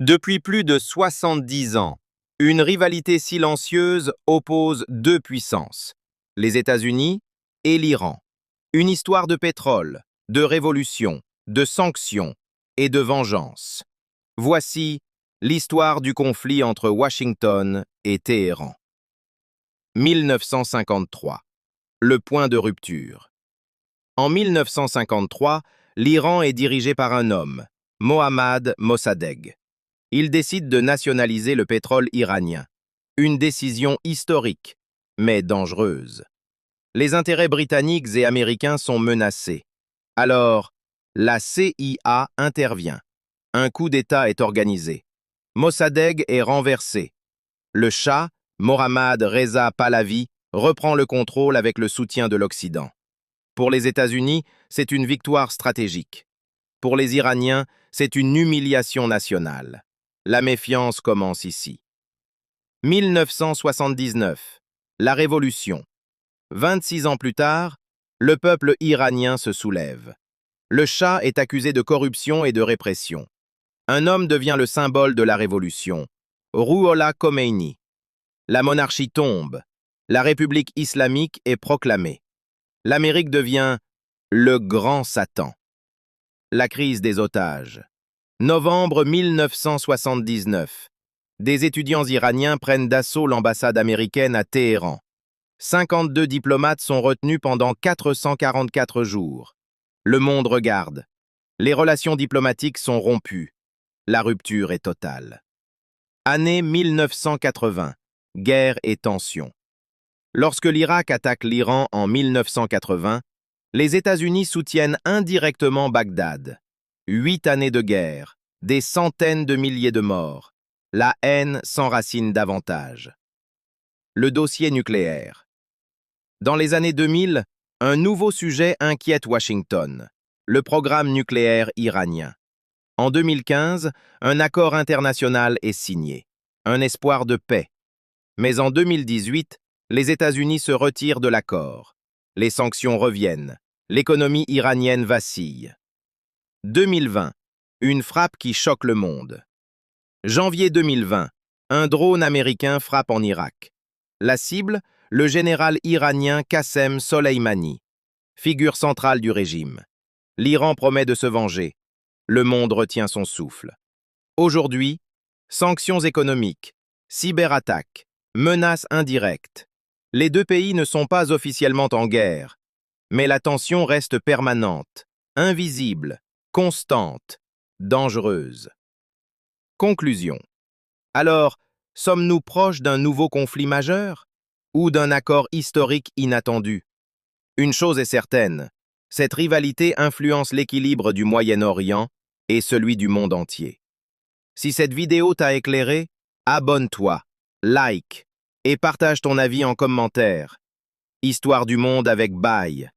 Depuis plus de 70 ans, une rivalité silencieuse oppose deux puissances, les États-Unis et l'Iran. Une histoire de pétrole, de révolution, de sanctions et de vengeance. Voici l'histoire du conflit entre Washington et Téhéran. 1953. Le point de rupture. En 1953, l'Iran est dirigé par un homme, Mohammad Mossadegh. Il décide de nationaliser le pétrole iranien. Une décision historique, mais dangereuse. Les intérêts britanniques et américains sont menacés. Alors, la CIA intervient. Un coup d'État est organisé. Mossadegh est renversé. Le Shah, Mohammad Reza Pahlavi, reprend le contrôle avec le soutien de l'Occident. Pour les États-Unis, c'est une victoire stratégique. Pour les Iraniens, c'est une humiliation nationale. La méfiance commence ici. 1979. La Révolution. 26 ans plus tard, le peuple iranien se soulève. Le Shah est accusé de corruption et de répression. Un homme devient le symbole de la révolution, Rouhollah Khomeini. La monarchie tombe. La République islamique est proclamée. L'Amérique devient le grand Satan. La crise des otages. Novembre 1979. Des étudiants iraniens prennent d'assaut l'ambassade américaine à Téhéran. 52 diplomates sont retenus pendant 444 jours. Le monde regarde. Les relations diplomatiques sont rompues. La rupture est totale. Année 1980. Guerre et tensions. Lorsque l'Irak attaque l'Iran en 1980, les États-Unis soutiennent indirectement Bagdad. 8 années de guerre, des centaines de milliers de morts. La haine s'enracine davantage. Le dossier nucléaire. Dans les années 2000, un nouveau sujet inquiète Washington, le programme nucléaire iranien. En 2015, un accord international est signé, un espoir de paix. Mais en 2018, les États-Unis se retirent de l'accord. Les sanctions reviennent, l'économie iranienne vacille. 2020, une frappe qui choque le monde. Janvier 2020, un drone américain frappe en Irak. La cible, le général iranien Qassem Soleimani, figure centrale du régime. L'Iran promet de se venger. Le monde retient son souffle. Aujourd'hui, sanctions économiques, cyberattaques, menaces indirectes. Les deux pays ne sont pas officiellement en guerre, mais la tension reste permanente, invisible, constante, dangereuse. Conclusion. Alors, sommes-nous proches d'un nouveau conflit majeur ou d'un accord historique inattendu? Une chose est certaine, cette rivalité influence l'équilibre du Moyen-Orient et celui du monde entier. Si cette vidéo t'a éclairé, abonne-toi, like et partage ton avis en commentaire. Histoire du monde avec Bye.